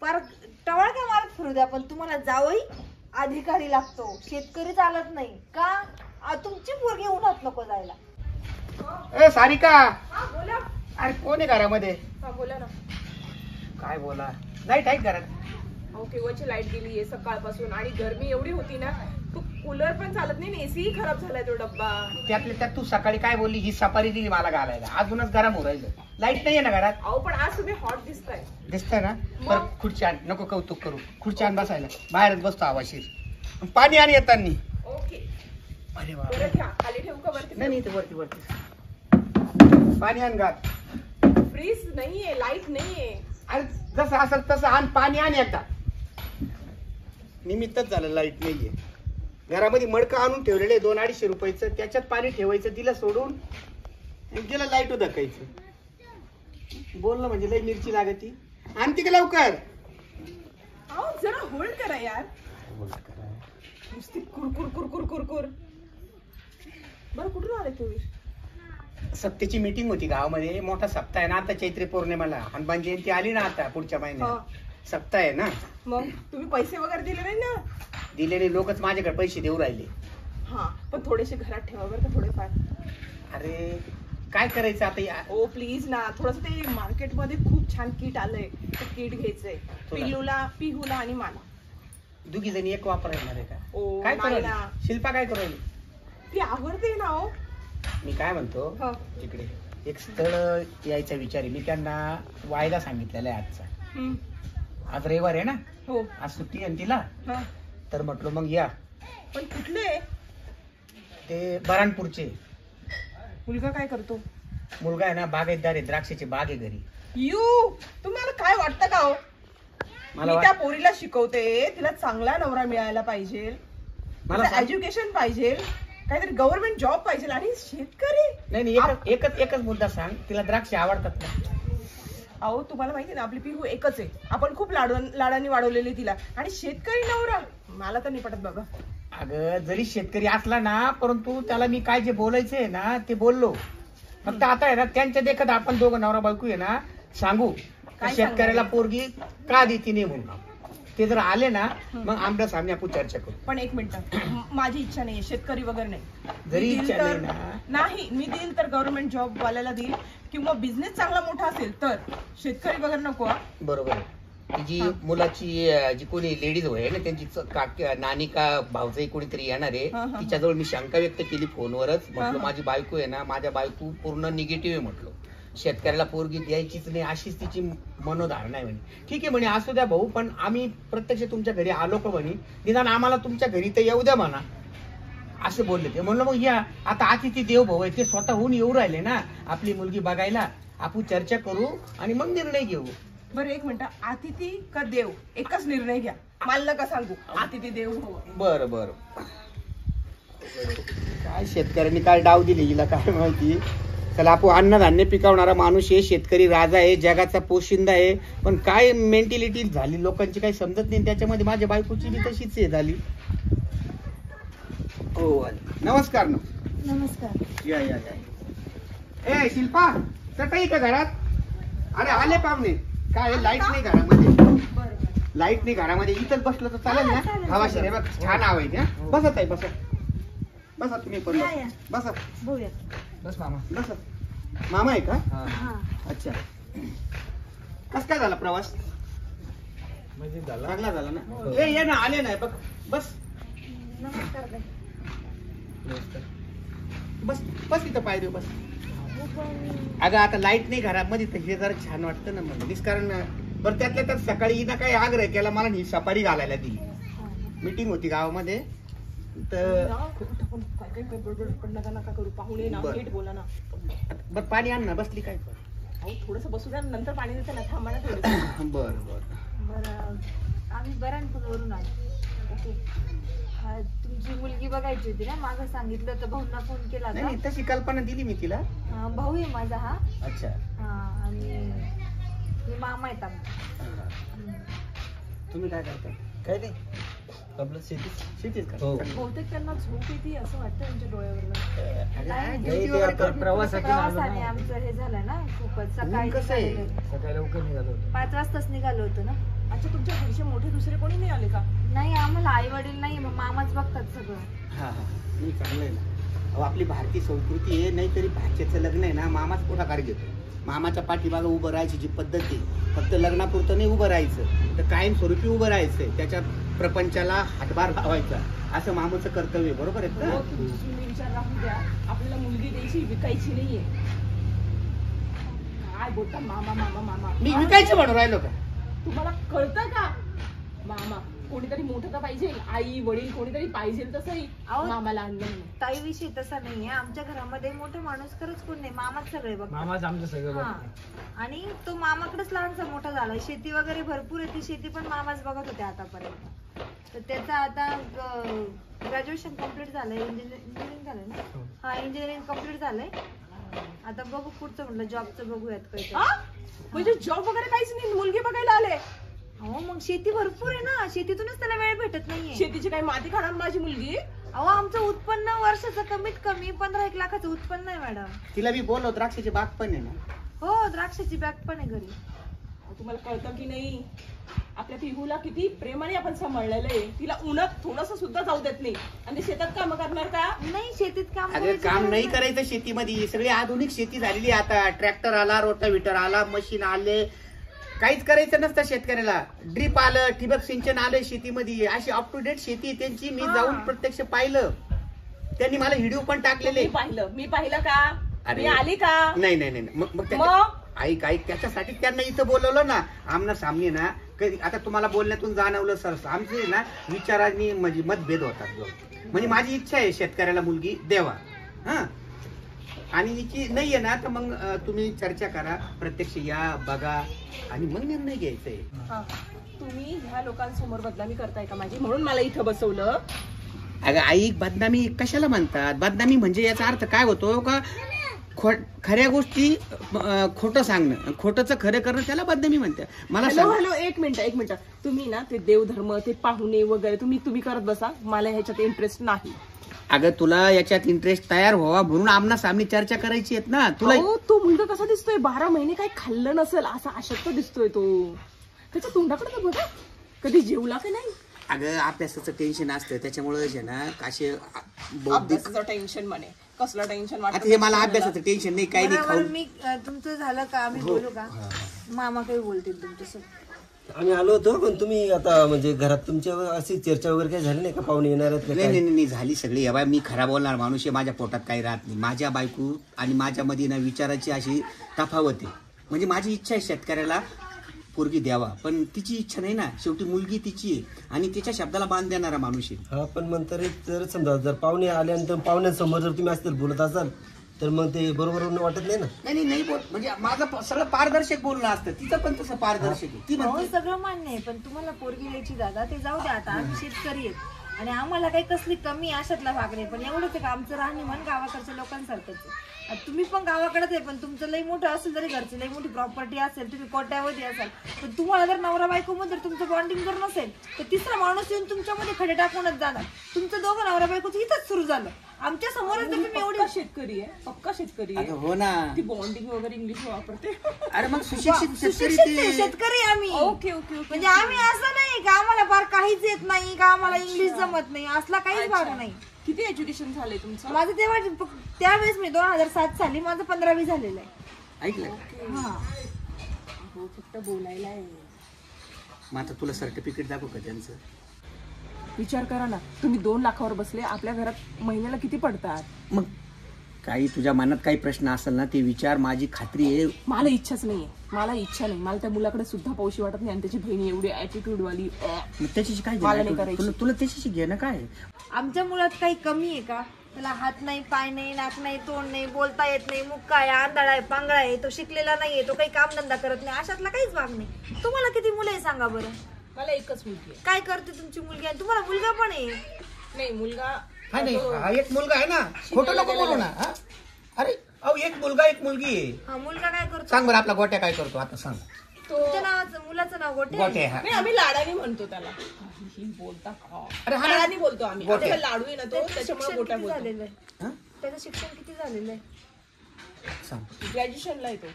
पर टवळ काय मारत फिरू द्या, पण तुम्हाला जावई अधिकारी लागतो, शेतकरी चालत नाही का? तुमची पोरगी उन्हात नको जायला. ए सारिका, हा बोला. अरे कोण आहे घरामध्ये? हा बोला ना. काय बोला, लाईट आहे घरात? अहो केव्हाची लाईट गेली आहे सकाळपासून, आणि गरमी एवढी होती ना, तो कूलर पण चालत नाही, एसी खराब झालाय तो डब्बा. त्यातल्या त्यात तू सकाळी काय बोलली, ही सफारी दिली मला घालायला, अजूनच गरम हो राहिलं. लाईट नाहीये ना घरात? अहो पण आज तुम्ही हॉट दिसताय. दिसतंय ना? बरं खुर्ची आण, नको कौतुक करू, खुर्ची आण बसायला, बाहेरच बसतो आवाशीर. पाणी आण येतानी. ओके. अरे वा, बरं घ्या, खाली ठेवू का वरती? नाही ते वरती वरती पाणी आण घात. फ्रीज नाहीये, लाईट नाहीये. अरे जसं असेल तसं आण, पाणी आण एकदा. निमित्तच झालं लाईट नाहीये घरामध्ये. मडकं आणून ठेवलेले 200-250 रुपयाचं, त्याच्यात पाणी ठेवायचं, दिलं सोडून आणि गेलं लाईट धकायचं. बोललं म्हणजे लई मिरची लागती. आणते का लवकर? अहो जरा होल्ड करा यार. नुसती कुरकुर कुरकुर कुरकुर. बरं कुठून आले तुम्ही? सप्तेची मीटिंग होती गावामध्ये, मोठा सप्ताह आहे ना आता चैत्री पौर्णिमेला. हनुमान जयंती आली ना आता पुढच्या महिन्यात, सप्ताह आहे ना. मग तुम्ही पैसे वगैरे दिले नाही ना? दिलेले लोकच माझ्याकडे पैसे देऊ राहिले. हा पण थोडेसे घरात ठेवा बरं का, थोडेफार. अरे काय करायचं आता? ओ प्लीज ना, थोडस ते मार्केटमध्ये खूप छान किट आलंय, ते किट घ्यायचंय. पिहूला आणि मला दोघी जणी एक वापरणार आहे का? ओ काय नाही करायला? ना. शिल्पा काय करायली? ती आवडते ना. हो मी काय म्हणतो, हा. तिकडे एक स्थळ यायचा विचार आहे. मी त्यांना वायदा सांगितलेला आहे आजचा. आज रविवार आहे ना, हो आज सुट्टी आहे तिला. हा. तर म्हटलं मग या. पण कुठले? ते बराणपूरचे. मुलगा काय करतो? मुलगा आहे ना बागायतदार आहे, द्राक्षाची बाग आहे घरी. तुम्हाला काय वाटतं का? हो मी त्या पोरीला शिकवते, तिला चांगला नवरा मिळायला पाहिजे, मला एज्युकेशन पाहिजे, काहीतरी गव्हर्नमेंट जॉब पाहिजे, आणि शेतकरी नाही एकच मुद्दा सांग, तिला द्राक्ष आवडतात ना? अहो तुम्हाला माहिती ना आपली पिहू एकच आहे, आपण खूप लाडाने वाढवलेली तिला, आणि शेतकरी नवरा मला तर नाही पटत बाबा. अगं जरी शेतकरी असला ना, परंतु त्याला मी काय जे बोलायचंय ना ते बोललो. फक्त आता आहे ना त्यांच्या देखत आपण दोघं नवरा बायको आहे ना सांगू शेतकऱ्याला पोरगी का देते नाही म्हणून. ते जर आले ना मग आमच्या सामने आपण चर्चा करू. पण एक मिनिट, माझी इच्छा नाही शेतकरी वगैरे नाही. जरी इच्छा नाही मी देईल तर गव्हर्नमेंट जॉब वाल्याला देईल, किंवा बिझनेस चांगला मोठा असेल तर. शेतकरी वगैरे नको. बरोबर आहे. जी मुलाची जी कोणी लेडीज होय ना, त्यांची नानी का भाऊजाई कोणीतरी येणार आहे, तिच्याजवळ मी शंका व्यक्त केली फोनवरच. म्हटलं माझी बायको आहे ना, माझ्या बायको पूर्ण निगेटिव्ह आहे म्हटलं, शेतकऱ्याला पोरगी द्यायचीच नाही अशीच तिची मनोधारणा आहे म्हणे. ठीक आहे म्हणे, असू द्या भाऊ, पण आम्ही प्रत्यक्ष तुमच्या घरी आलो का म्हणे, निदान आम्हाला तुमच्या घरी तर येऊ द्या म्हणा, असं बोलले ते. म्हणलं मग या, आता अतिथी देव भाऊ आहे, ते स्वतःहून येऊ राहिले ना आपली मुलगी बघायला, आपण चर्चा करू आणि मग निर्णय घेऊ. बरं एक मिनिट, अतिथी का देव एकच निर्णय घ्या, मला का सांगू अतिथी देव हो. बरं बरं. काय शेतकऱ्यांनी काय डाव दिले हिला काय माहिती. चला, आपण अन्नधान्य पिकवणारा माणूस आहे, शेतकरी राजा आहे, जगाचा पोशिंदा आहे, पण काय मेंटॅलिटी झाली लोकांची काही समजत नाही. त्याच्यामध्ये माझ्या बायकोची बी तशीच आहे झाली. हो नमस्कार. नमस्कार. या या या. ए शिल्पा, चटई का घरात? अरे आले पाहुणे. काय लाईट नाही घरामध्ये? लाईट नाही घरामध्ये, इथं बसलं तर चालेल ना? हवा शे बघ, छान हवा आहे. बसत आहे, बसा तुम्ही पण बसा. बस मामा. बस. मामा आहे का? अच्छा. कस काय झाला प्रवास? चांगला झाला ना? ये ना, आले नाही बघ. बस बस बस इथं पायरी बस. अगं आता लाईट नाही घरामध्ये तर हे जरा छान वाटतं ना मला. कारण बरं त्यातल्या त्यात सकाळी हिनं काही आग्रह केला मला, ही सफारी घालायला दिली. मीटिंग होती गावामध्ये तर. नका करू, पाहुणे ना, नीट बोला ना. बर पाणी आण ना, बसली काय? थोडस बसू द्या, नंतर पाणी देते ना, थांबा ना थोडं. बरं बरं. बरं आम्ही बराणपूरवरून आलो. ओके. तुमची मुलगी बघायची होती ना, मागं सांगितलं होतं, भाऊंना फोन केला होता. नाही तशी कल्पना दिली मी तिला. भाऊ आहे माझा हा. अच्छा. आणि मामा आहेत आमचे. तुम्ही काय करता? काय नाही, आपलं शेतीच का? बहुतेक त्यांना झोप येते असं वाटतं त्यांच्या डोळ्यावर. प्रवासाने आमचं हे झालं ना खूपच. सकाळी कसं आहे? सकाळी लवकर निघालो होतो. 5 वाजताच निघालो होतो ना. अच्छा, तुमच्या घरचे मोठे दुसरे कोणी नाही आले का? नाही, आम्हाला आई वडील नाही, मामाच बघतात सगळं. हा हा मी चांगलं आहे ना. अहो आपली भारतीय संस्कृती आहे, नाहीतरी भाच्याचं लग्न आहे ना मामाच पुढाकार घेतो. मामाच्या पाठीमागं उभं राहायची जी पद्धत आहे, फक्त लग्नापुरतं नाही उभं राहायचं, तर कायमस्वरूपी उभं राहायचंय, त्याच्या प्रपंचाला हातभार लावायचा, असं मामाचं कर्तव्य. बरोबर आहे हो, ना? तुम्ही विचार राखून द्या. आपल्याला मुलगी द्यायची, विकायची नाहीये. काय बोलता मामा मामा मामा? मी विकायचं म्हणून राहिलो का? तुम्हाला कळतं का? मामा कोणीतरी मोठं तर पाहिजे, आई वडील कोणीतरी पाहिजे. तसंही मामाला आणलं नाही. ताई विषय तसा नाहीये, आमच्या घरामध्ये मोठे माणूस खरंच कोण नाही, मामाच सगळे बघ. मामाच आमचं सगळं हा, बघतो. आणि तो मामाकडेच लहानसा मोठा झालाय. शेती वगैरे भरपूर आहे, ती शेती पण मामाच बघत होते आतापर्यंत. तर त्याचं आता ग्रॅज्युएशन कम्प्लीट झालंय, इंजिनिअरिंग झालंय ना? हा, इंजिनिअरिंग कम्प्लीट झालंय. आता बघू पुढचं, म्हटलं जॉबचं बघूयात काही. म्हणजे जॉब वगैरे काहीच नाही, मुलगी बघायला आले? अहो मग शेती भरपूर आहे ना, शेतीतूनच त्याला वेळ भेटत नाहीये. शेतीची काही माती खाणार माझी मुलगी? अहो आमचं उत्पन्न वर्षाचं कमीत कमी 15-1 लाखाचं उत्पन्न आहे मॅडम. तिला मी बोललो द्राक्षाची बाग पण आहे ना. हो, द्राक्षाची बॅग पण आहे घरी. तुम्हाला कळतं की नाही? आपल्या पिहूला किती प्रेमाने आपण सांभाळलेलं आहे. तिला उन्हात थोडस सुद्धा जाऊ देत नाही. आणि शेतात काम करणार का? नाही, शेतीत काम काम नाही करायचं. शेतीमध्ये सगळी आधुनिक शेती झालेली आता. ट्रॅक्टर आला, रोटाव्हिटर आला, मशीन आले, काहीच करायचं नसतं शेतकऱ्याला. ड्रीप आलं, ठिबक सिंचन आलं शेतीमध्ये. अशी अप टू डेट शेती त्यांची. मी जाऊन प्रत्यक्ष पाहिलं, त्यांनी मला व्हिडिओ पण टाकलेले. मी पाहिलं का? मी आली का? नाही. मग ऐक त्याच्यासाठी त्यांना इथं बोलवलं ना, आमना सामने ना. कधी आता तुम्हाला बोलण्यातून जाणवलं सर, आमचे ना विचारांनी म्हणजे मतभेद होतात. म्हणजे माझी इच्छा आहे शेतकऱ्याला मुलगी द्यावा. हा, आणि हिची नाहीये ना, तर मग तुम्ही चर्चा करा, प्रत्यक्ष या, बघा, आणि मग निर्णय घ्यायचा आहे. तुम्ही ह्या लोकांसमोर बदनामी करताय का माझी? म्हणून मला इथं बसवलं. अगं आई, बदनामी कशाला म्हणतात? बदनामी म्हणजे याचा अर्थ काय होतो का? खऱ्या गोष्टी खोटं सांगणं, खोटंच खरं करणं, त्याला बदनामी म्हणतात. मला हॅलो, एक मिनिट. तुम्ही ना ते देवधर्म, ते पाहुणे वगैरे तुम्ही करत बसा. मला ह्याच्यात इंटरेस्ट नाही. अगं तुला याच्यात इंटरेस्ट तयार व्हावा म्हणून आमना सामने चर्चा करायची आहेत ना. तुला तो मुलगा कसा दिसतोय? 12 महिने काही खाल्लं नसेल असा अशक्त दिसतोय तो. त्याच्या तोंडाकडे बघा, कधी जेवला की नाही? अगं अभ्यासाचं टेन्शन असतं, त्याच्यामुळे ना असे अभ्यासाचं टेन्शन म्हणे. कसलं टेन्शन वाटतं? हे मला अभ्यासाचं टेन्शन नाही, काही नाही. मी तुमचं झालं का? आम्ही बोलू का? मामा काही बोलतील तुमच्यासोबत. आम्ही आलो होतो, पण तुम्ही आता म्हणजे घरात तुमच्या अशी चर्चा वगैरे काही झाली नाही का? पाहुणे येणार आहेत? नाही झाली सगळी. या बाय, मी खरा बोलणार माणूस आहे, माझ्या पोटात काही राहत नाही. माझ्या बायको आणि माझ्यामध्ये ना विचाराची अशी तफावत आहे. म्हणजे माझी इच्छा आहे शेतकऱ्याला पोरगी द्यावा, पण तिची इच्छा नाही ना. शेवटी मुलगी तिची आहे आणि तिच्या शब्दाला बांध देणारा माणूस आहे. हा, पण मग तरी जर समजा जर पाहुणे आल्यानंतर पाहुण्यांसमोर जर तुम्ही असतील बोलत असाल तर मग ते बरोबर वाटत नाही ना. नाही बोल, म्हणजे माझं सगळं पारदर्शक बोलणं असतं. तिचं पण तसं पारदर्शक आहे. ती म्हणते सगळं मान्य आहे, पण तुम्हाला पोरगी द्यायची दादा, ते जाऊ द्या. आता आम्ही शेतकरी आहेत आणि आम्हाला काही कसली कमी अशातला भाग नाही. पण एवढंच आहे का आमचं राहणीमान गावाकडच्या लोकांसारखंच आहे. तुम्ही पण गावाकडेच आहे, पण तुमचं लई मोठं असेल, जरी घरची लई मोठी प्रॉपर्टी असेल, तुम्ही कोट्यावधी असाल, पण तुम्हाला जर नवरा बायको मध्ये तुमचं बॉन्डिंग जर नसेल, तर तिसरा माणूस येऊन तुमच्यामध्ये खडे टाकूनच जाणार. तुमचं दोघं नवरा बायकोचं इथंच सुरू झालं. आमच्या समोरच तुम्ही एवढी शेतकरी आहे, पक्का शेतकरी आहे. हो ना, ती बॉन्डिंग वगैरे इंग्लिश वापरते. अरे मग सुशिक्षित शेतकरी आम्ही. ओके. म्हणजे आम्ही असं नाही का आम्हाला फार काहीच येत नाही, का आम्हाला इंग्लिश जमत नाही, असला काहीच भाग नाही. किती एज्युकेशन झालंय तुमचं? माझं तेव्हा त्यावेळेस मी 2007 साली माझं 15वी झालेलं आहे. ऐकलं? हो, फक्त बोलायला आहे. मग आता तुला सर्टिफिकेट दाखव का त्यांचं? विचार करा ना, तुम्ही 2 लाखावर बसले, आपल्या घरात महिन्याला किती पडतात? मग काही तुझ्या मनात काही प्रश्न असेल ना, ते विचार. माझी खात्री आहे. मला इच्छाच नाहीये. मला त्या मुलाकडे सुद्धा पावशी वाटत नाही. आणि त्याची बहिणी एवढी ऍटिट्यूड वाली. त्याच्याशी काय तुला त्याच्याशी घेणं काय? आमच्या मुलात काही कमी आहे का? त्याला हात नाही, पाय नाही, नाक नाही, तोंड नाही, बोलता येत नाही, मुक्का आहे, आंधळा आहे, पांगळा आहे, तो शिकलेला नाहीये, तो काही कामधंदा करत नाही, अशातला काहीच भाग नाही. तुम्हाला किती मुलं आहे सांगा बरं? मला एकच मुलगी आहे. काय करते तुमची मुलगी? आणि तुम्हाला मुलगा पण आहे? नाही, मुलगा एक मुलगा आहे ना, खोटं नको बोलू ना. अरे एक मुलगा एक मुलगी आहे. हा, मुलगा काय करतो? सांग बरं, आपला गोट्या काय करतो आता सांग. तुमच्या नावाचं मुलाचं नाव गोटे? नाही, आम्ही लाडाने म्हणतो त्याला. बोलता लाडाने बोलतो आम्ही. लाडू आहे ना तो, त्याच्यामुळे गोट्या बोलतो. त्याचं शिक्षण किती झालेलं आहे? सांग. ग्रॅज्युएशनला आहे तो.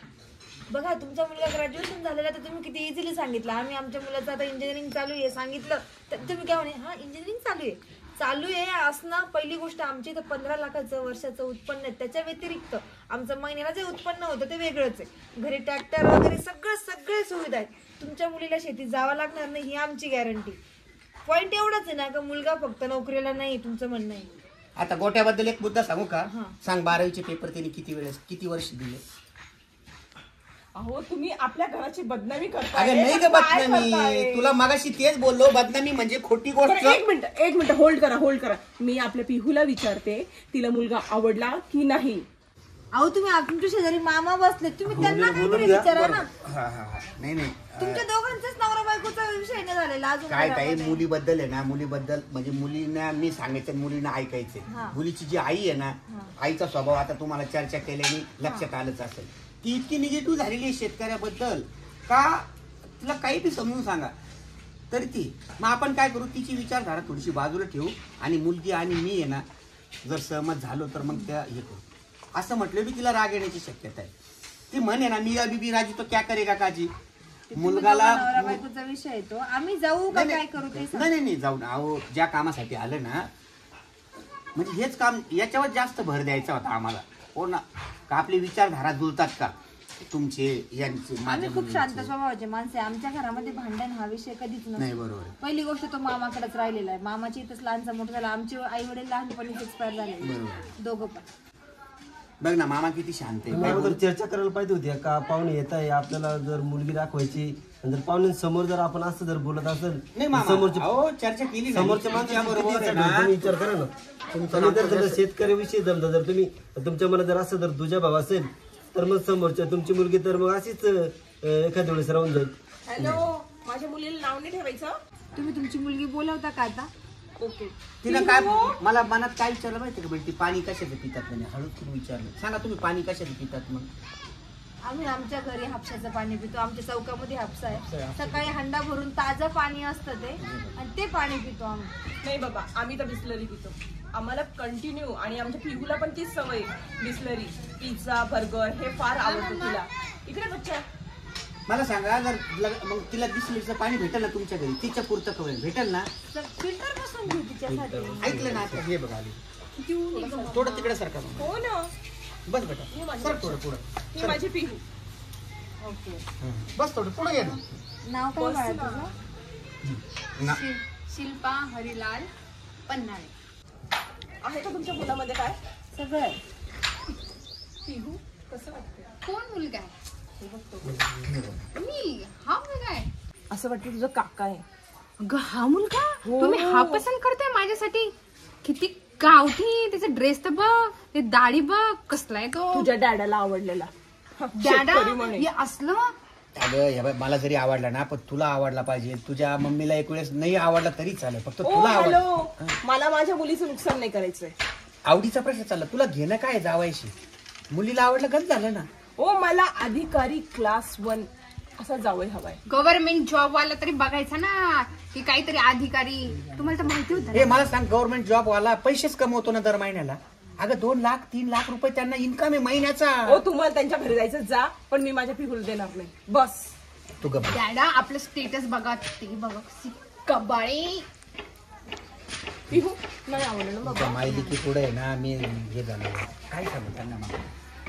बघा तुमचा मुलगा ग्रॅज्युएशन झालेला तर तुम्ही किती इझिली सांगितलं. आम्ही आमच्या मुलाचं आता इंजिनिअरिंग चालू आहे सांगितलं तर तुम्ही काय म्हणे हा इंजिनिअरिंग चालू आहे असणं. पहिली गोष्ट आमची इथं 15 लाखाचं वर्षाचं उत्पन्न आहे. त्याच्या व्यतिरिक्त आमचं महिन्याला जे उत्पन्न होतं ते वेगळंच आहे. घरी ट्रॅक्टर वगैरे सगळे सुविधा आहेत. तुमच्या मुलीला शेतीत जावं लागणार नाही ही आमची गॅरंटी. पॉईंट एवढाच आहे ना का मुलगा फक्त नोकरीला नाही तुमचं म्हणणं आहे. आता गोट्याबद्दल एक मुद्दा सांगू का? सांग 12वीचे पेपर त्यांनी किती वर्ष दिले? अहो तुम्ही आपल्या घराची बदनामी अगं करताय. नाही ग बदनामी, तुला मगाशी तेच बोललो, बदनामी म्हणजे खोटी गोष्ट. एक मिनिट होल्ड करा. मी आपल्या पिहूला विचारते तिला मुलगा आवडला की नाही. अहो तुम्ही तुमच्या शेजारी मामा बसले तुम्ही त्यांना काहीतरी विचारा ना. नाही तुमच्या दोघांचाच नवरा बायकोचा विषय नाही झालेला अजून. काय मुलीबद्दल आहे ना, मुलीबद्दल म्हणजे मुलींना मी सांगायचं, मुलींना ऐकायचंय. मुलीची जी आई आहे ना, आईचा स्वभाव आता तुम्हाला चर्चा केल्याने लक्षात आलंच असेल. ती इतकी निगेटिव्ह झालेली आहे शेतकऱ्याबद्दल का तिला काही बी समजून सांगा तरी ती. मग आपण काय करू, तिची विचारधारा थोडीशी बाजूला ठेवू आणि मुलगी आणि मी आहे ना जर सहमत झालो तर मग त्या हे करू. असं म्हटलं बी तिला राग येण्याची शक्यता आहे. ती म्हणे ना मी अभी राजी तो क्या करेगा काजी. मुलगाला बायकोचा विषय येतो आम्ही जाऊ का काय करू ते नाही जाऊ ना. अहो ज्या कामासाठी आलं ना म्हणजे हेच काम, याच्यावर जास्त भर द्यायचा होता आम्हाला. हो ना, का आपली विचारधारा जुळतात का तुमचे यांचे. आम्ही खूप शांत स्वभावाचे माणसे. आमच्या घरामध्ये भांडण हा विषय कधीच नाही. बरोबर. पहिली गोष्ट तो मामाकडेच राहिलेला आहे. मामाची इथंच लहानचा मोठा झाला. आमचे आई वडील लहानपणीच एक्सपायर झाले दोघं पण. बघ ना मामा किती शांत आहे. अगोदर चर्चा करायला पाहिजे होती का पाहुणे येत आहे आपल्याला जर मुलगी दाखवायची जर पाहुण्यांसमोर जर आपण असं जर बोलत असेल चर्चा केली समोरच्या माणसाबरोबर विचार करा ना. तुमचा शेतकऱ्याविषयी जमता जर तुम्ही तुमच्या मनात जर असं जर दुजा भाव असेल तर मग समोरच्या तुमची मुलगी तर मग अशीच एखाद्या वेळेस राहून जाईल. हॅलो, माझ्या मुलीला नाव नाही ठेवायचं. तुम्ही तुमची मुलगी बोलवता का आता? ओके. तिला काय मला मनात काय विचारलं माहिती का, ती पाणी कशाचं पितात म्हणे. हळूच तुम्ही विचारलं, सांगा तुम्ही पाणी कशाचं पितात. मग आम्ही आमच्या घरी हापशाचं पाणी पितो. आमच्या चौकामध्ये हापसा आहे. सकाळी हंडा भरून ताजं पाणी असतं ते आणि ते पाणी पितो आम्ही. नाही बाबा, आम्ही तर बिस्लरी पितो. आम्हाला कंटिन्यू आणि आमच्या पिहूला पण तीच सवय. बिस्लरी, पिझ्झा, बर्गर हे फार आवडतं तिला. इकडे बच्चा मला सांगा, जर मग तिला बिस्लरीचं पाणी भेटेल ना तुमच्या घरी, तिच्या पुरतं कवेल भेटेल ना? फिल्टर बसून घेऊ तिच्यासाठी. ऐकलं ना आता? हे बघा आली थोडं तिकडे सारखा. हो ना, बस बेटा सर थोडं पुढं. ही माझी पिहू. ओके, बस थोडं पुढे ये ना. नाव काय बाळा तुझं? शिल्पा हरिलाल पन्हाळे. आहे का तुमच्या मुलामध्ये काय? सगळं आहे. पिहू कसं वाटतं? कोण मुलगा आहे? मी हा मुलगा आहे. असं वाटतं तुझं काका आहे. अगं हा मुलगा? तुम्ही हा पसंत करताय माझ्यासाठी? किती गावठी, त्याचा ड्रेस तर बघ, ते दाढी बघ, कसला आहे तो. तुझ्या डॅडाला आवडलेला. डॅडा हे असलं. अगं मला जरी आवडला ना, पण तुला आवडला पाहिजे. तुझ्या मम्मीला एक वेळेस नाही आवडला तरी चालेल, फक्त तुला आवडला. मला माझ्या मुलीचं नुकसान नाही करायचंय. आवडीचा प्रश्न चालला. तुला घेणं काय जावायशी? मुलीला आवडलं गंज झालं ना. ओ मला अधिकारी क्लास 1 असा जावई हवाय. गव्हर्नमेंट जॉब वाला तरी बघायचा ना, की काहीतरी अधिकारी. तुम्हाला तर माहिती होतं. हे मला सांग, गव्हर्नमेंट जॉब वाला पैसेच कमवतो ना दर महिन्याला. अगं 2 लाख 3 लाख रुपये त्यांना इन्कम आहे महिन्याचा. ओ तुम्हाला त्यांच्या घरी जायचं जा, पण मी माझ्या पिहूला देणार नाही. बस तू गप. डॅडा आपलं स्टेटस बघा, ते बघा कबाळी. पिहू नाही आवडलं ना बाबा. माहिती पुढे आहे ना, मी हे झालं काय सांगू त्यांना.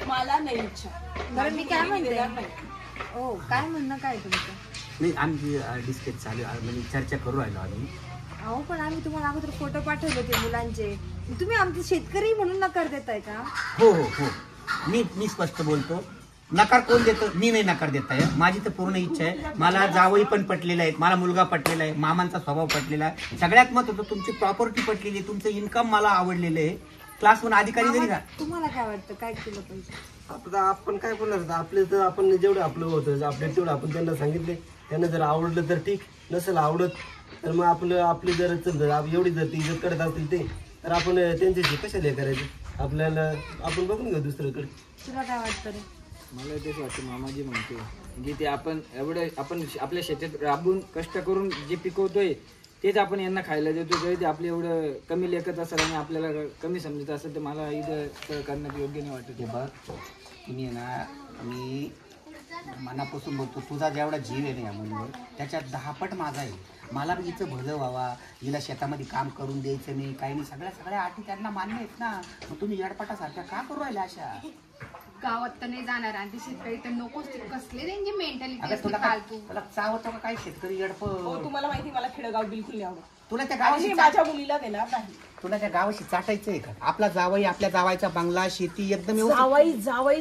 मला नाही इच्छा. बरं मी काय म्हणते, ओ काय म्हणणं काय तुमचं? नाही, आमची डिस्कस चालू म्हणजे चर्चा करू राहिलो आम्ही. अहो पण आम्ही तुम्हाला अगोदर फोटो पाठवले होते मुलांचे. तुम्ही आमचे शेतकरी म्हणून नकार देताय का? हो हो हो, मी स्पष्ट बोलतो. नकार कोण देतो? मी नाही नकार देत आहे. माझी तर पूर्ण इच्छा आहे. मला जावई पण पटलेला आहे, मला मुलगा पटलेला आहे, मामांचा स्वभाव पटलेला आहे. सगळ्यात महत्त्वाचं तुमची प्रॉपर्टी पटलेली आहे, तुमचं इन्कम मला आवडलेलं आहे. क्लास 1 अधिकारी जरी का. तुम्हाला काय वाटतं काय केलं पाहिजे? आता आपण काय बोलणार, आपले तर आपण जेवढं आपलं होतं आपल्या तेवढं आपण त्यांना सांगितले. त्यांना जर आवडलं तर ठीक, नसेल आवडत तर मग आपली जर एवढी जर ती इज्जत करत असतील ते, तर आपण त्यांच्याशी कशाला हे करायचं. आपल्याला आपण बघून घेऊ दुसऱ्याकडे. तुला काय वाटतं रे? मला तेच वाटतं मामाजी म्हणतो, म्हणजे ते आपण आपल्या शेतात राबून कष्ट करून जे पिकवतोय तेच आपण यांना खायला देतो. जरी ते आपलं एवढं कमी लेखत असेल आणि आपल्याला कमी समजत असेल तर मला इथं करण्यात योग्य नाही वाटत. बघ तुम्ही ना, मी मनापासून बोलतो, तुझा जेवढा जीव आहे ना या मुलीवर त्याच्यात 10 पट माझा आहे. मला बी हिचं भलं व्हावा, हिला शेतामध्ये काम करून द्यायचं नाही, काही नाही, सगळ्या अटी त्यांना मान्य आहेत ना. मग तुम्ही येडपाटासारख्या का करू राहिल्या अशा? गावात तर नाही जाणार आणि शेतकरी तर नकोच, ते कसले त्यांची मेंटॅलिटी तुला फालतू. चावतो का काय शेतकरी येडप? तुम्हाला माहिती मला खेडगाव बिलकुल नाही आवडत. तुला त्या गावाशी माझ्या मुलीला देणार नाही. तुला त्या गावाशी चाटायचंय का? आपला जावई, आपल्या जावायचा बंगला, शेती एकदम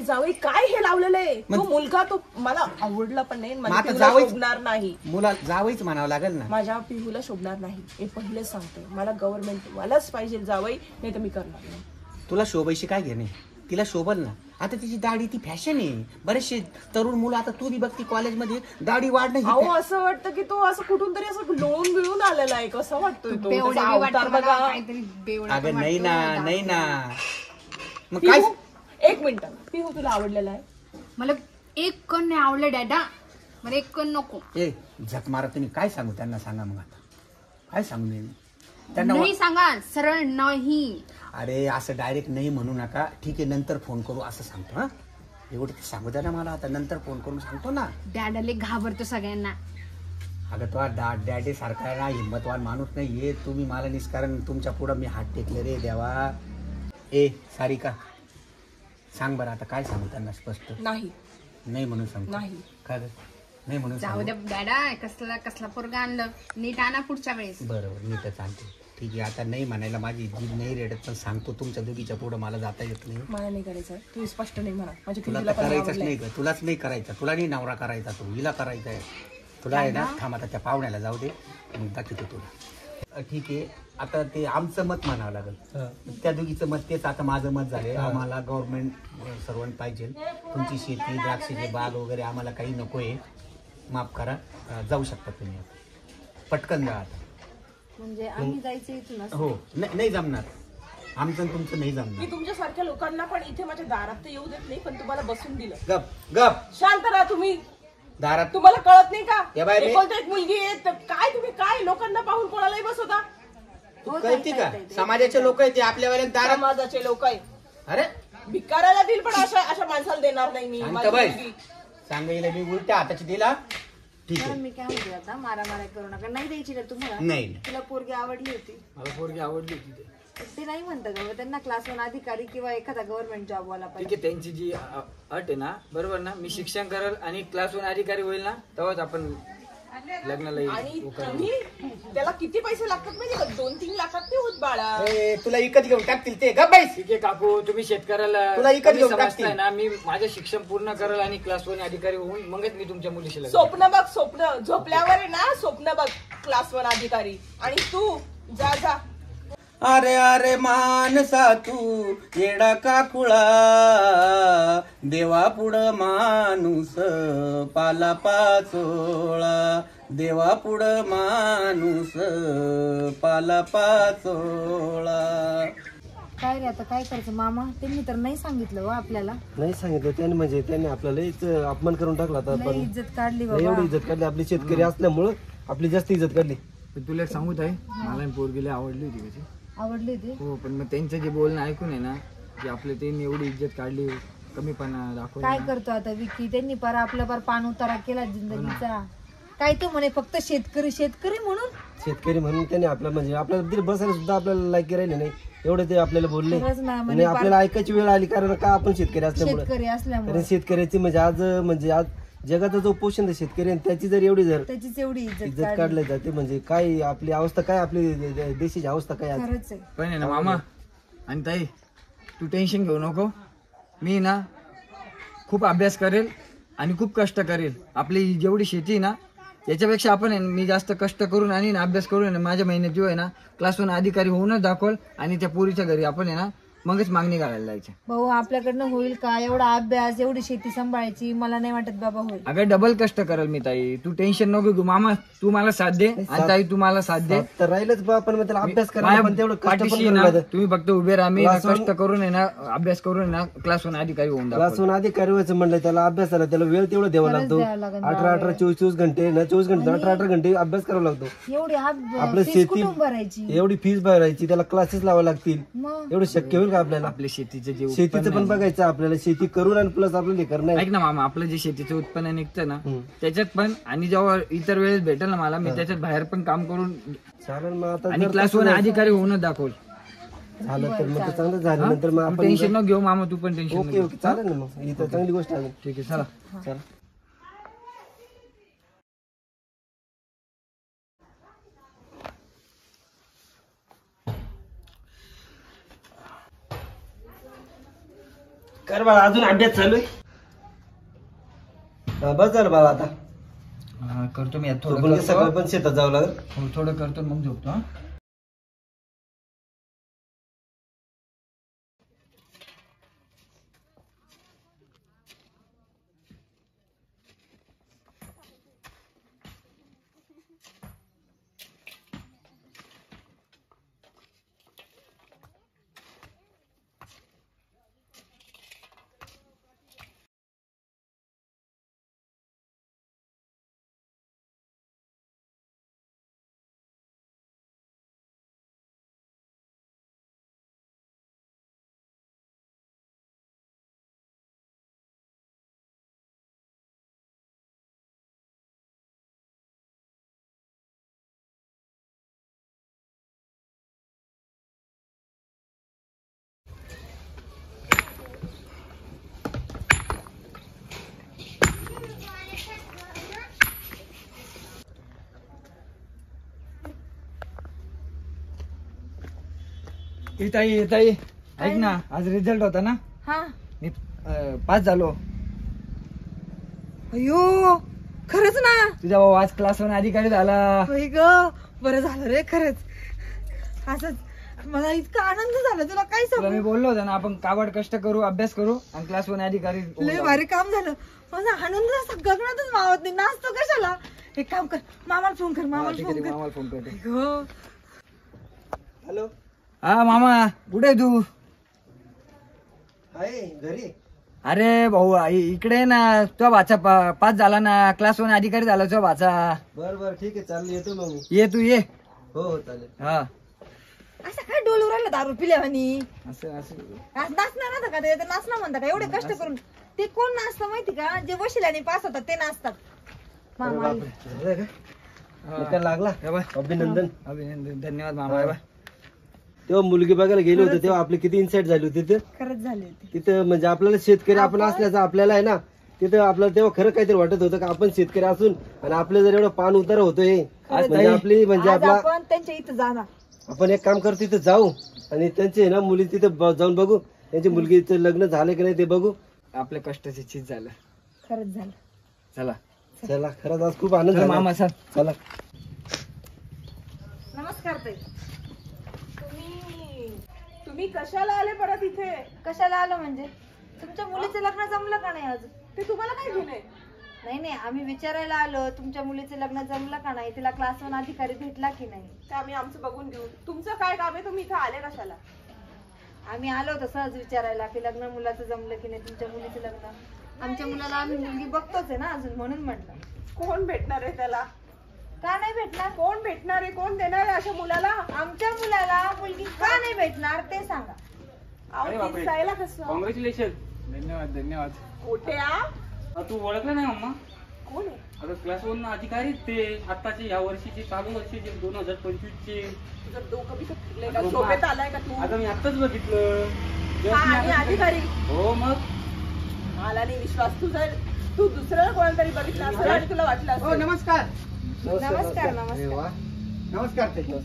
जावई काय हे लावलेलं आहे? तो मुलगा तो मला आवडला पण नाही, मला शोभणार नाही. मुला जावईच म्हणावं लागेल ना. माझ्या पिहूला शोभणार नाही हे पहिलेच सांगते. मला गव्हर्नमेंट वालाच पाहिजे जावई, नाही तर मी करणार नाही. तुला शोभायशी काय घेणे? तिला शोभल ना. आता तिची दाढी ती फॅशन आहे. बरेचसे तरुण मुलं, आता तू बी बघती कॉलेजमध्ये दाढी वाढणं. अहो असं वाटतं की तो असं कुठून तरी असं लोळून बिळून आलेला आहे. कसं वाटतोय तो अवतार बघा. अगं नाही ना. मग काय? एक मिनिट, पिहू तुला आवडलेला आहे? मला एक कण नाही आवडलं डॅडा, मला एक कण नको. ए झक मारा तुम्ही. काय सांगू त्यांना? सांगा मग आता काय सांगू मी त्यांना? नाही सांगा, सरळ नाही. अरे असं डायरेक्ट नाही म्हणू नका. ठीक आहे नंतर फोन करू असं सांगतो. हा एवढं ते सांगू द्या ना मला. आता नंतर फोन करून सांगतो ना. डॅडाले घाबरतो सगळ्यांना. अगं तो डॅडे सारखा आहे ना, हिंमतवान माणूस नाहीये. तुम्ही मला निष्कारण तुमच्या पुढं मी हात टेकले रे देवा. ए सारिका सांग बरं आता काय सांगू त्यांना? स्पष्ट नाही म्हणून सांगतो. नाही का नाही म्हणून जाऊ द्या डॅडा. कसला पोरगा आणलं, नीट आणा पुढच्या वेळेस. बरोबर नीटच आणते. ठीक आहे आता नाही म्हणायला माझी जीभ नाही रेडत, पण सांगतो तुमच्या दोघीच्या पुढं मला जाता येत नाही. मला नाही करायचं. तू स्पष्ट नाही म्हणा. तुला तर करायचंच नाही का? तुलाच नाही करायचं. तुला नाही नवरा करायचा, तो हिला करायचा आहे. तुला आहे ना. थांब आता त्या पाहुण्याला जाऊ दे, मग दाखवतो तुला. ठीक आहे आता ते आमचं मत म्हणावं लागेल. त्या दोघीचं मत तेच आता माझं मत झाले. आम्हाला गव्हर्नमेंट सर्वंट पाहिजे. तुमची शेती, द्राक्षाचे बाग वगैरे आम्हाला काही नको आहे. माफ करा, जाऊ शकता तुम्ही. पटकन जा आता. म्हणजे आम्ही जायचं इथून? हो नाही जमणार. आमचं तुमचं नाही जमणार. मी तुमच्यासारख्या लोकांना पण इथे माझ्या दारात तर येऊ देत नाही, पण तुम्हाला बसून दिलं. गप शांत राहा तुम्ही. दारात तुम्हाला कळत नाही का? या बाई, एक मुलगी आहे तर काय तुम्ही काय लोकांना पाहून कोणालाही बसवता? कळती का? समाजाचे लोक आहेत ते आपल्या वेळेला दारात. समाजाचे लोक आहे. अरे भिकाराला दिल पण अशा माणसाला देणार नाही मी. सांगायला मी उलट्या हाताची दिला. ठीक आहे मी काय म्हणते आता, मारामाऱ्या करू नका. नाही द्यायची का तुम्हाला? नाही तुला पोरगी आवडली होती? मला पोरगी आवडली होती. ते नाही म्हणतात का त्यांना क्लास 1 अधिकारी किंवा एखादा गव्हर्नमेंट जॉब वाला ठीक पाहिजे? आहे त्यांची जी अट आहे ना, बरोबर ना, मी शिक्षण करेल आणि क्लास 1 अधिकारी होईल ना, तेव्हाच आपण लग्नाला आणि येऊ. तुम्ही त्याला किती पैसे लागतात माहिती का? 2-3 लाखात नाही होत बाळा. तुला इकत घेऊन टाकतील ते. गप बाई. ठीक आहे काकू, तुम्ही शेतकऱ्याला तुला इकत घेऊन समजताय ना. मी माझं शिक्षण पूर्ण करेल आणि क्लास 1 अधिकारी होऊन मगच मी तुमच्या मुलीशी लग्न. स्वप्न बघ, स्वप्न झोपल्यावर आहे ना, स्वप्न बघ क्लास 1 अधिकारी. आणि तू जा. अरे अरे मानसा तू येडा काकुळा, देवा पुढं माणूस पाला पाचोळा, देवा पुढं माणूस पाला पाचोळा. काय रे आता काय करायचं मामा? त्यांनी तर नाही सांगितलं आपल्याला. नाही सांगितलं त्यांनी. म्हणजे त्यांनी आपल्याला अपमान करून टाकला. आता लई इज्जत काढली एवढी बाबा. इज्जत काढली. आपली शेतकरी असल्यामुळं आपली जास्त इज्जत काढली. पण तुला एक सांगूत आहे, मला पोरगीला आवडली होती कशी. आवडली होती? हो, पण मग त्यांचं जे बोलणं ऐकून आहे ना, की आपल्या त्यांनी एवढी इज्जत काढली, कमीपणा दाखवला. काय करतो आता विकी? त्यांनी पर आपला पर पान उतारा केला जिंदगीचा. काय तो म्हणे फक्त शेतकरी म्हणून. शेतकरी म्हणून त्यांनी आपलं म्हणजे आपल्याला बसायला सुद्धा आपल्याला लायकी राहिली नाही. एवढे ते आपल्याला बोलले. आणि आपल्याला ऐकायची वेळ आली. कारण का आपण शेतकरी असल्यामुळे. कारण शेतकऱ्याची म्हणजे आज जगाचा जो पोषण आहे शेतकरी, त्याची जर एवढी इज्जत काढली जाते म्हणजे काय आपली अवस्था, काय आपली देशाची अवस्था काय. पण आहे ना मामा आणि ताई, तू टेन्शन घेऊ नको. मी ना खूप अभ्यास करेल आणि खूप कष्ट करेल. आपली जेवढी शेती ना याच्यापेक्षा आपण मी जास्त कष्ट करून आणि अभ्यास करून माझ्या मेहनत जो आहे ना, क्लास 1 अधिकारी होऊनच दाखवल. आणि त्या पोरीच्या घरी आपण आहे ना मगच मागणी घालायला जायचं. भाऊ आपल्याकडनं होईल का एवढा अभ्यास, एवढी शेती सांभाळायची? मला नाही वाटत बाबा होईल. अगं डबल कष्ट करेल मी ताई, तू टेन्शन नको घेऊ. मामा तू मला साथ दे आणि ताई तू मला साथ दे. तर राहिलंच बा. पण त्याला अभ्यास करायला पण तेवढं कष्ट पाठीशी पण ना, करायला. तुम्ही फक्त उभे राहा. मी कष्ट करून आहे ना, अभ्यास करून ना क्लास 1 अधिकारी होऊन क्लास दाखवतो. 1 अधिकारी व्हायचं म्हणलं त्याला अभ्यासाला त्याला वेळ तेवढा द्यावा लागतो. 18 24 घंटे ना, 24 घंटे 18 घंटे अभ्यास करावा लागतो. एवढी आपलं फीस शेती कुठून भरायची? एवढी फीस भरायची, त्याला क्लासेस लावावे लागतील. मग एवढं शक्य होईल का आपल्याला? आपल्या शेतीचे जे शेतीचं उत्पन्न पण आहे ना, बघायचं आपल्याला, शेती करून आणि प्लस आपल्याला हे करणं आहे. ऐक ना मामा, आपलं जे शेतीचं उत्पन्न निघतं ना त्याच्यात पण, आणि जेव्हा इतर वेळेस भेटेल ना मला, मी त्याच्यात बाहेर पण काम करून चालेल मग आता आणि जर क्लास 1 अधिकारी होऊनच दाखवल. झालं तर मग ते चांगलं झालं, नंतर मग आपण टेन्शन न घेऊ मामा, तू पण टेन्शन ओके ओके चालेल ना, मग ही तर चांगली गोष्ट आहे. ठीक आहे, चला. चला. कर बाळा, अजून अभ्यास चालू आहे. बस झालं बाळा आता. हा, करतो मी आता थोडं थोडं सकाळी करतो. पण शेतात जावं लागेल. हो, थोडं करतो मग झोपतो. हा. ताई ताई, ऐक ना, आज रिझल्ट होता ना, हा. मी पास झालो. अयो, खरंच ना? तुझा भाऊ आज क्लास 1 अधिकारी झाला. होय ग, बरं झालं रे खरंच. असंच मला इतका आनंद झाला, तुला काय तुला सांगू. मी बोललो होतो ना, आपण काबाड कष्ट करू, अभ्यास करू आणि क्लास 1 अधिकारी होऊ लय जाऊ. भारी काम झालं. माझा आनंद असा गगनातच मावत नाही. नाचतो कशाला? एक काम कर, मामाला फोन कर, हा, मामाला ठीक फोन आहे, कर. मामाला फोन करतो. हो. हॅलो, हा मामा, कुठे आहे तू? आहे घरी. अरे भाऊ, इकडे ये ना. तुझा भाचा पास झाला ना, क्लास 1 अधिकारी झाला तुझा भाचा. बर बर ठीक आहे, चालेल, येतो मग मी. ये तू ये. हो हो चालेल. हा, असं काय डोलू राहिलं दारू पिल्यावानी? असं असं नाचणार नव्हतं का ते? नाचणं म्हणतात का? एवढे कष्ट करून ते कोण नाचतं माहिती का? जे वशिल्याने पास होतात ते नाचतात. मामा आले. झालं का? निकाल लागला. हे बाय. अभिनंदन. अभिनंदन, धन्यवाद मामा. हे बाय. तेव्हा मुलगी बघायला गेलो होतो तेव्हा आपली किती इन्साइट झाली होती तिथं. खरंच झाले होते. तिथं म्हणजे आपल्याला शेतकरी आपण असल्याचं आपल्याला आहे ना, तिथं आपल्याला तेव्हा खरं काहीतरी वाटत होतं का आपण शेतकरी असून आणि आपलं जर एवढं पान उतार होतोय, म्हणजे आपली म्हणजे आज आपला आपण त्यांच्या इथं जाणार. आपण एक काम करतो, तिथं जाऊ आणि त्यांचे ना मुली तिथं जाऊन बघू, त्यांची मुलगीचं लग्न झालं की नाही ते बघू. आपल्या कष्टाची चीज झालं. खरंच झालं. चला चला, खरंच आज खूप आनंद चला झाला. मामा, चल. चला. नमस्कार ताई. तुम्ही कशाला आले परत इथे? कशाला आलो म्हणजे? तुमच्या मुलीचं लग्न जमलं का नाही अजून? ते तुम्हाला काय घेणे? नाही नाही, आम्ही विचारायला आलो तुमच्या मुलीचं लग्न जमलं का नाही, तिला क्लास 1 अधिकारी भेटला की नाही. ते आम्ही आमचं बघून घेऊ. तुमचं काय काम आहे? तुम्ही इथे आले कशाला? आम्ही आलो होतो सहज विचारायला की लग्न मुलाचं जमलं की नाही, तुमच्या मुलीचं लग्न. आमच्या मुलाला आम्ही मुलगी बघतोच आहे ना अजून, म्हणून म्हटलं. कोण भेटणार आहे त्याला? का नाही भेटणार? कोण भेटणार आहे? कोण देणार आहे अशा मुलाला? आमच्या मुलाला मुलगी का नाही भेटणार ते सांगा. अहो, दिसायला कसं? कॉंग्रॅच्युलेशन. धन्यवाद धन्यवाद. कोट्या तू ओळखलं नाही अम्मा? कोण आहे? अगं क्लास 1 अधिकारी ते आताचे या वर्षीचे चालू वर्षीचे 2025 चे. तुझं डोकं बिकं फिरलंय का? झोपेत आलाय का तू? अगं मी आताच बघितलं. हा, आणि अधिकारी? हो मग. मला नाही विश्वास. तू दुसऱ्याला कोणाला तरी बघितलं असेल आणि तुला वाटलं असेल. नमस्कार. नमस्कार अरे नमस्कार. वा. नमस्कार ताई.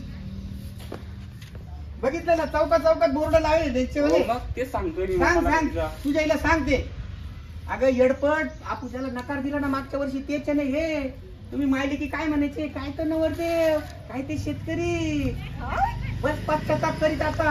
बघितलं ना, चौकात चौकात बोर्ड लावले. हो, मग तेच सांगतोय मी. सांग मला सांग, तुझा. तुझ्या आईला सांगते. अगं येडपट, आपण त्याला नकार दिला ना मागच्या वर्षी, तेच नाही हे. तुम्ही माहिले की काय म्हणायचे, काय तर नवरदेव, काय ते शेतकरी, बस पश्चाताप करीत आता.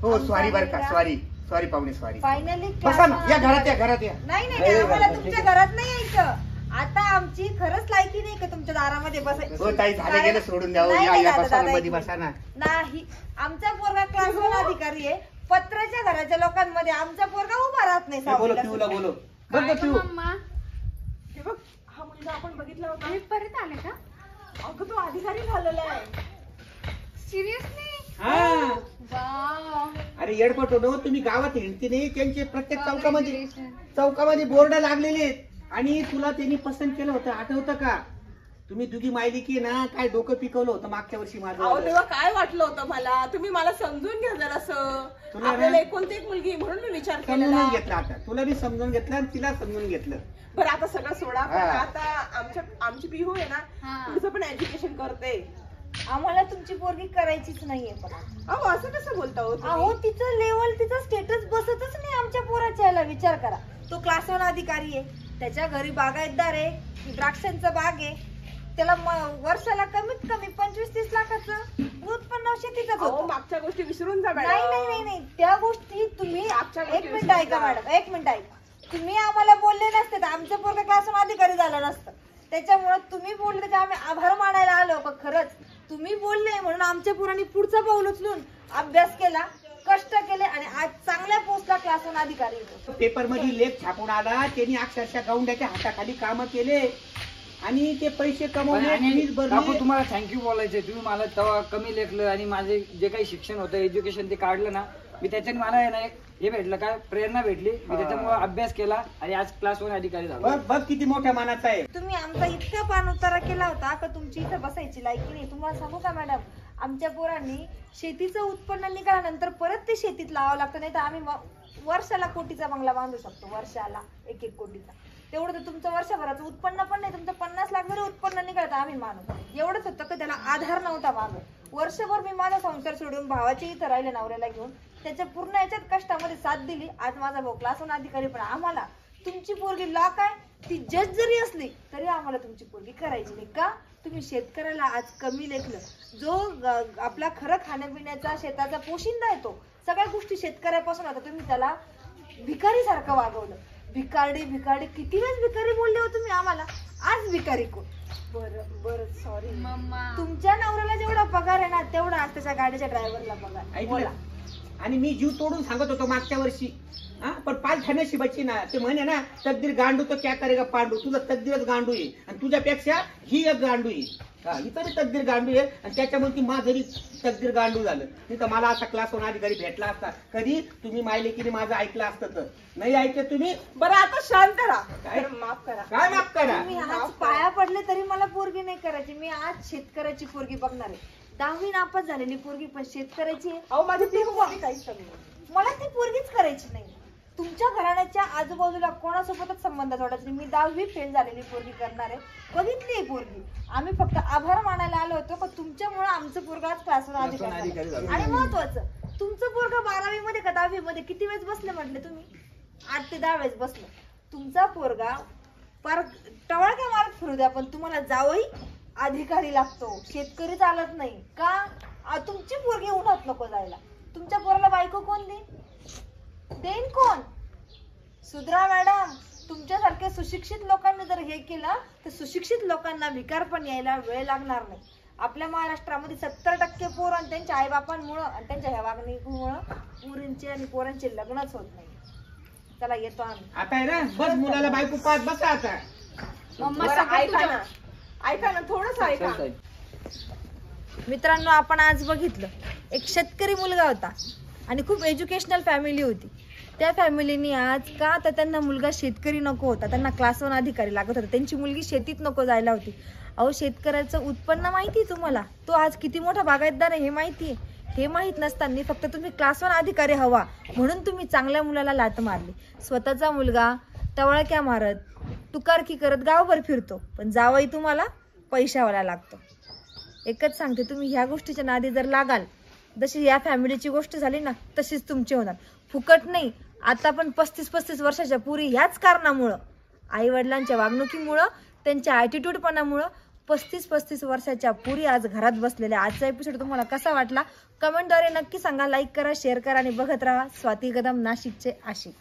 हो, सॉरी बरं का, सॉरी सॉरी पाहुणे, सॉरी. फायनली बसा ना, या घरात या, घरात या. नाही नाही, आम्हाला तुमच्या घरात नाही यायचं. आता आमची खरंच लायकी नाही का तुमच्या दारामध्ये बसायची. हो ताई, झालं गेलं, सोडून द्यावं. नाही, या नाही, या दादा, बसा ना, दादा, मध्ये बसा ना. नाही, आमचा पोरगा क्लास 1 अधिकारी आहे. पत्राच्या घराच्या लोकांमध्ये आमचा पोरगा उभा राहत नाही बोलो सावलीला पिऊला सुद्धा. बोलो. काय गं मम्मा? हे बघ, हा मुलगा आपण बघितला होता. तुम्ही परत आले का? अगं तो अधिकारी झालेला आहे. सिरियसली? हा वाव. अरे येडपट होतो तुम्ही गावात हिंडती नाही त्यांचे प्रत्येक चौकामध्ये बोर्ड लागलेले आहेत आणि तुला त्यांनी पसंत केलं होतं आठवतं का? तुम्ही दुगी माहिली की ना काय डोकं पिकवलं होतं मागच्या वर्षी अहो माझं. तेव्हा काय वाटलं होतं मला, तुम्ही मला समजून घ्या जरासं. तुला आपल्याला एकोणती एक मुलगी म्हणून मी विचार केलेला. समजून घेतलं आता तुला बी समजून घेतलं आणि तिला समजून घेतलं. बरं आता सगळं सोडा, पण हा. आता आमची पिहू आहे ना, हा. तुझं पण एज्युकेशन करते. आम्हाला तुमची पोरगी करायचीच नाहीये. पण अहो असं कसं बोलता हो तुम्ही? अहो तिचं लेवल तिचं स्टेटस बसतच नाही आमच्या पोराच्या याला. विचार करा, तो क्लास 1 अधिकारी आहे, त्याच्या घरी बागायतदार आहे, द्राक्षांचा बाग आहे, त्याला वर्षाला कमीत कमी 25-30 लाखाचं उत्पन्न शेतीचं अहो होतं. मागच्या गोष्टी विसरून जा नाही नाही मॅडम. नाही नाही, त्या गोष्टी तुम्ही आजच्या एक गोष्टी मिनिट ऐका मॅडम, एक मिनिट ऐका. तुम्ही आम्हाला बोलले नसते तर आमचं पोरगा क्लास 1 अधिकारी झालं नसतं. त्याच्यामुळे तुम्ही बोलले त्याचे आम्ही आभार मानायला आलो. पण खरंच तुम्ही बोलले म्हणून आमच्या पोरांनी पुढचं पाऊल उचलून अभ्यास केला, कष्ट केले आणि आज चांगल्या पोस्टला क्लास 1 अधिकारी होतो. पेपर मध्ये लेख छापून आला, त्यांनी अक्षरशः गौंड्याच्या हाताखाली काम केले आणि ते पैसे कमवले. आणि मीच भरले. काकू तुम्हाला थँक्यू बोलायचंय. तुम्ही मला तेव्हा कमी लेखलं आणि माझे जे काही शिक्षण होतं एज्युकेशन ते काढलं ना, मी त्याच्याने मला आहे ना हे भेटलं काय प्रेरणा भेटली. मी त्याच्यामुळे अभ्यास केला आणि आज क्लास 1 अधिकारी झालो. बघ बघ किती मोठ्या मानाचा आहे. तुम्ही आमचा इतका पान उतारा केला होता का तुमची इथं बसायची लायकी नाही. तुम्हाला सांगू का मॅडम, आमच्या पोरांनी शेतीचं उत्पन्न निघाल्यानंतर परत ते शेतीत लावावं लागतं, नाही तर आम्ही वर्षाला कोटीचा बंगला बांधू शकतो. वर्षाला 1-1 कोटीचा. तेवढं तर तुमचं वर्षभराचं उत्पन्न पण नाही. तुमचं 50 लाख जरी उत्पन्न निघालं आम्ही मानू. एवढंच होतं का त्याला आधार नव्हता मागं. वर्षभर मी माझा संसार सोडून भावाच्या इथं राहिले नवऱ्याला घेऊन, त्याच्या पूर्ण याच्यात कष्टामध्ये साथ दिली. आज माझा भाऊ क्लास 1 अधिकारी. पण आम्हाला तुमची पोरगी लॉ काय ती जज जरी असली तरी आम्हाला तुमची पोरगी करायची नाही का? तुम्ही शेतकऱ्याला आज कमी लेखलं. जो आपला खरं खाण्यापिण्याचा शेताचा पोशिंदा येतो, सगळ्या गोष्टी शेतकऱ्यापासून आता तुम्ही त्याला भिकारी सारखं वागवलं. भिकारडी भिकारडी किती वेळेस भिकारी बोलले हो तुम्ही आम्हाला. आज भिकारी कोण? बरं बरं सॉरी. तुमच्या नवऱ्याला जेवढा पगार आहे ना तेवढा आज त्याच्या गाडीच्या ड्रायव्हरला पगार. बोला. आणि मी जीव तोडून सांगत होतो मागच्या वर्षी, पण पाल नशिबाची ना. ते म्हणे ना तकदीर गांडू तर क्या करेगा पांडू. तुझा तकदीरच गांडू आहे आणि तुझ्यापेक्षा ही एक गांडू आहे. ही तरी तकदीर गांडू आहे आणि त्याच्यामुळे ती माझरी तकदीर गांडू झालं. नाही तर मला असा क्लास 1 अधिकारी भेटला असता. कधी तुम्ही मायले की माझं ऐकलं असतं. तर नाही ऐकलं तुम्ही. बरं आता शांत राहा. काय? माफ करा. काय माफ करा? मी आज पाया पडले तरी मला पोरगी नाही करायची. मी आज शेतकऱ्याची पोरगी बघणार आहे. 10वी नापास झालेली पोरगी पण शेतकऱ्याची आहे. अहो माझी पिहू मोठी काहीच कमी नाही. मला ती पोरगीच करायची नाही. तुमच्या घराण्याच्या आजूबाजूला कोणासोबतच संबंध जोडायचे नाही. मी 10वी फेल झालेली पोरगी करणार आहे. बघितली पोरगी. आम्ही फक्त आभार मानायला आलो होतो पण तुमच्यामुळे आमचं पोरगा आज क्लास 1 अधिकारी झालं. आणि महत्वाचं तुमचं पोरगा 12वी मध्ये का 10वी मध्ये किती वेळेस बसले म्हटले तुम्ही? 8 ते 10 वेळेस बसलं. तुमचा पोरगा पर टवळक्या मारत फिरू द्या पण तुम्हाला जावई अधिकारी लागतो. शेतकरी चालत नाही का? तुमची पोरगी उन्हात नको जायला. तुमच्या पोराला बायको कोण देईन कोण? सुधरा मॅडम. तुमच्यासारख्या सुशिक्षित लोकांनी जर हे केलं तर सुशिक्षित लोकांना विकार पण यायला वेळ लागणार नाही. आपल्या महाराष्ट्रामध्ये 70% पोर आणि त्यांच्या आईबापांमुळं आणि त्यांच्या ह्या वागणुकीमुळं पोरींचे आणि पोरांचे लग्नच होत नाही. चला येतो आम्ही. आता आहे ना बस मुलाला बायको पाहत बसा आता. ऐका ना थोडंच ऐका. मित्रांनो आपण आज बघितलं एक शेतकरी मुलगा होता आणि खूप एज्युकेशनल फॅमिली होती. त्या फॅमिलीनी आज का तर त्यांना मुलगा शेतकरी नको होता, त्यांना क्लास 1 अधिकारी लागत होता. त्यांची मुलगी शेतीत नको जायला होती. अहो शेतकऱ्याचं उत्पन्न माहिती आहे तुम्हाला, तो आज किती मोठा बागायतदार आहे हे माहिती आहे. हे माहीत नसताना फक्त तुम्ही क्लास 1 अधिकारी हवा म्हणून तुम्ही चांगल्या मुलाला लात मारली. स्वतःचा मुलगा टवळक्या मारत तुकारकी करत गावभर फिरतो पण जावई तुम्हाला पैशावाला लागतो. एकच सांगते, तुम्ही ह्या गोष्टीच्या नादी जर लागाल, जशी या फॅमिलीची गोष्ट झाली ना तशीच तुमची होणार. फुकट नाही. आता पण 35-35 वर्षाच्या पुरी ह्याच कारणामुळं, आई वडिलांच्या वागणुकीमुळं, त्यांच्या ॲटिट्यूडपणामुळं 35-35 वर्षाच्या पुरी आज घरात बसलेल्या. आजचा एपिसोड तुम्हाला कसा वाटला कमेंटद्वारे नक्की सांगा. लाईक करा, शेअर करा आणि बघत राहा स्वाती कदम नाशिकचे आशिक.